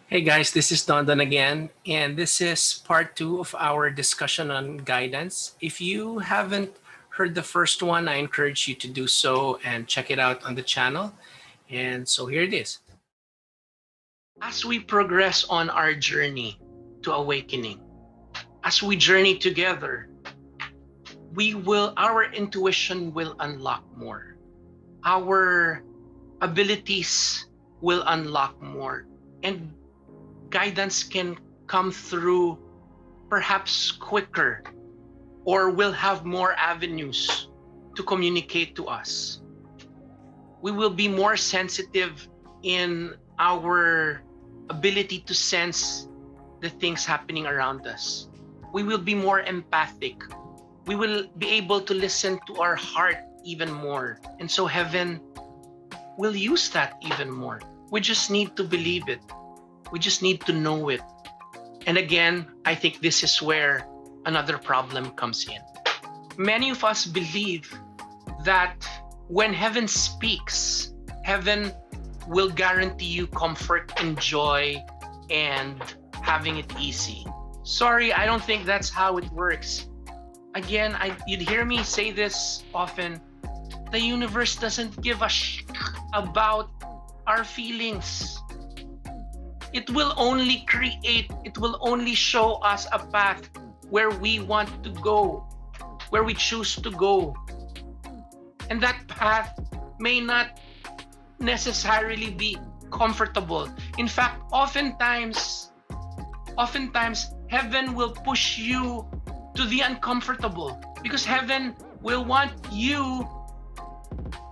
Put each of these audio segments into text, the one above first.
Hey guys, this is Dondon again, and this is part two of our discussion on guidance. If you haven't heard the first one, I encourage you to do so and check it out on the channel. And so here it is. As we progress on our journey to awakening, as we journey together, our intuition will unlock more. Our abilities will unlock more. And guidance can come through perhaps quicker, or will have more avenues to communicate to us. We will be more sensitive in our ability to sense the things happening around us. We will be more empathic. We will be able to listen to our heart even more. And so heaven will use that even more. We just need to believe it. We just need to know it. And again, I think this is where another problem comes in. Many of us believe that when heaven speaks, heaven will guarantee you comfort and joy and having it easy. Sorry, I don't think that's how it works. Again, you'd hear me say this often. The universe doesn't give a shit about our feelings. It will only show us a path where we want to go, where we choose to go. And that path may not necessarily be comfortable. In fact, oftentimes, heaven will push you to the uncomfortable, because heaven will want you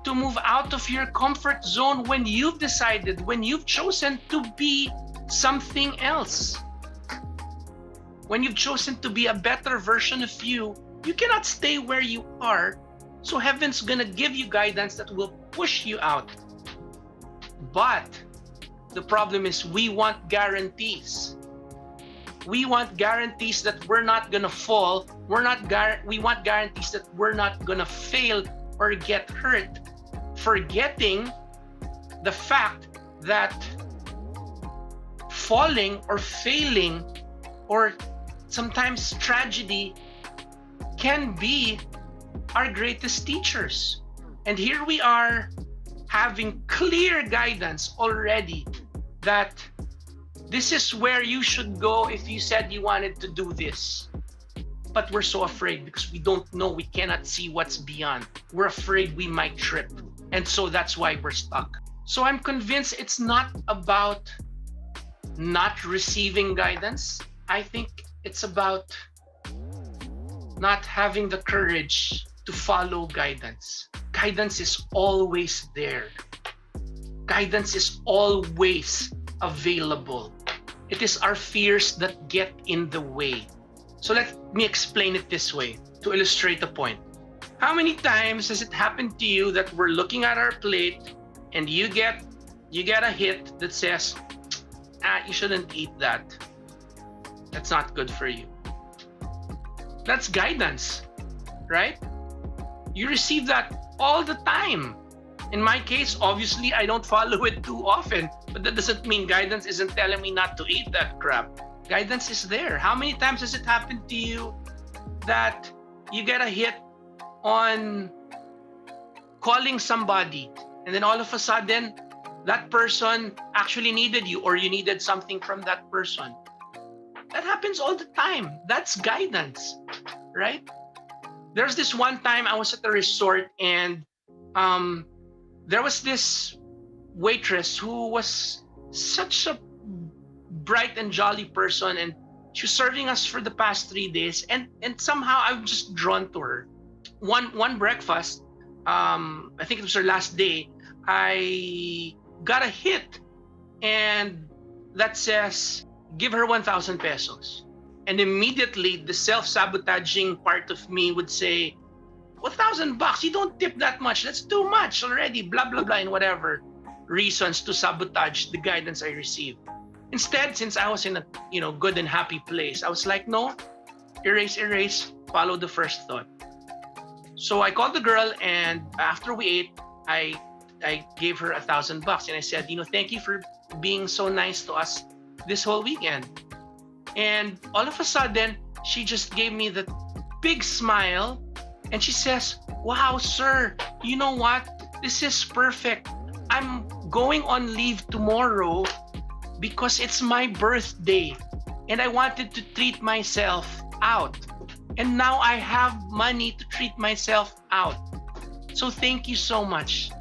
to move out of your comfort zone when you've decided, when you've chosen to be something else. When you've chosen to be a better version of you, you cannot stay where you are. So heaven's gonna give you guidance that will push you out. But the problem is we want guarantees. We want guarantees that we're not gonna fall. We want guarantees that we're not gonna fail or get hurt, forgetting the fact that falling or failing or sometimes tragedy can be our greatest teachers. And here we are having clear guidance already that this is where you should go if you said you wanted to do this. But we're so afraid because we don't know, we cannot see what's beyond. We're afraid we might trip. And so that's why we're stuck. So I'm convinced it's not about not receiving guidance. I think it's about not having the courage to follow guidance. Guidance is always there. Guidance is always available. It is our fears that get in the way. So let me explain it this way to illustrate the point. How many times has it happened to you that we're looking at our plate and you get a hit that says, you shouldn't eat that. That's not good for you. That's guidance, right? You receive that all the time. In my case, obviously, I don't follow it too often, but that doesn't mean guidance isn't telling me not to eat that crap. Guidance is there. How many times has it happened to you that you get a hit on calling somebody and then all of a sudden that person actually needed you, or you needed something from that person? That happens all the time. That's guidance, right? There's this one time I was at a resort and there was this waitress who was such a bright and jolly person, and she was serving us for the past 3 days, and somehow I'm just drawn to her. One breakfast, I think it was her last day, I got a hit and that says give her 1,000 pesos. And immediately the self-sabotaging part of me would say, $1,000, you don't tip that much, that's too much already, blah blah blah, and whatever reasons to sabotage the guidance I received. Instead, since I was in a good and happy place, I was like, no, erase, follow the first thought. So I called the girl, and after we ate, I gave her $1,000, and I said, thank you for being so nice to us this whole weekend. And all of a sudden, she just gave me that big smile and she says, "Wow, sir, you know what? This is perfect. I'm going on leave tomorrow because it's my birthday and I wanted to treat myself out. And now I have money to treat myself out. So thank you so much."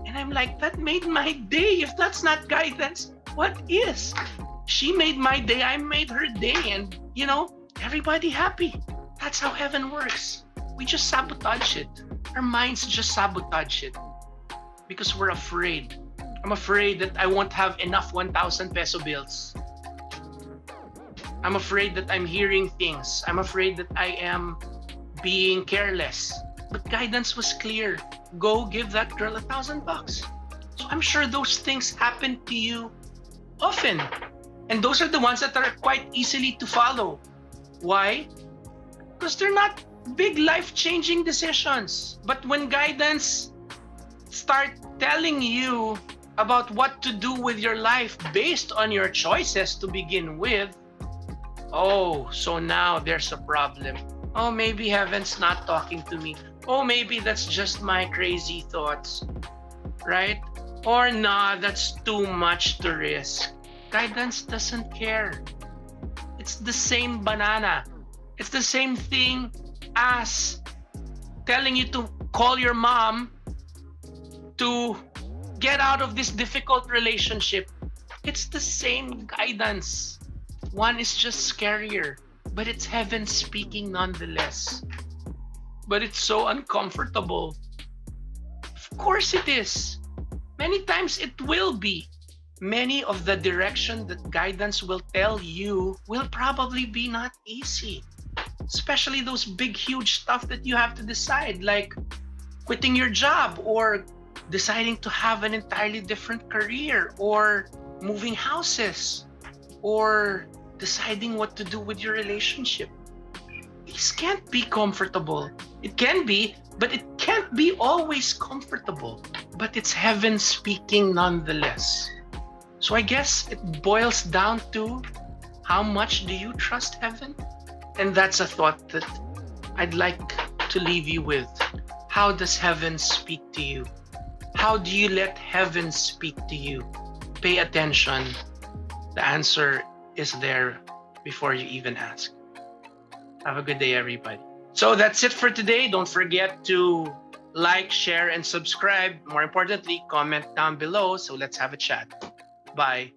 And I'm like, that made my day. If that's not guidance, what is? She made my day, I made her day, and everybody happy. That's how heaven works. We just sabotage it. Our minds just sabotage it because we're afraid. I'm afraid that I won't have enough 1,000 peso bills. I'm afraid that I'm hearing things. I'm afraid that I am being careless. But guidance was clear. Go give that girl $1,000. So I'm sure those things happen to you often. And those are the ones that are quite easily to follow. Why? Because they're not big life-changing decisions. But when guidance start telling you about what to do with your life based on your choices to begin with, oh, so now there's a problem. Oh, maybe heaven's not talking to me. Oh, maybe that's just my crazy thoughts, right? Or nah, that's too much to risk. Guidance doesn't care. It's the same banana. It's the same thing as telling you to call your mom to get out of this difficult relationship. It's the same guidance. One is just scarier, but it's heaven speaking nonetheless. But it's so uncomfortable. Of course it is. Many times it will be. Many of the direction that guidance will tell you will probably be not easy. Especially those big, huge stuff that you have to decide, like quitting your job or deciding to have an entirely different career or moving houses or deciding what to do with your relationship. These can't be comfortable. It can be, but it can't be always comfortable. But it's heaven speaking nonetheless. So I guess it boils down to how much do you trust heaven? And that's a thought that I'd like to leave you with. How does heaven speak to you? How do you let heaven speak to you? Pay attention. The answer is there before you even ask. Have a good day, everybody. So that's it for today. Don't forget to like, share, and subscribe. More importantly, comment down below. So let's have a chat. Bye.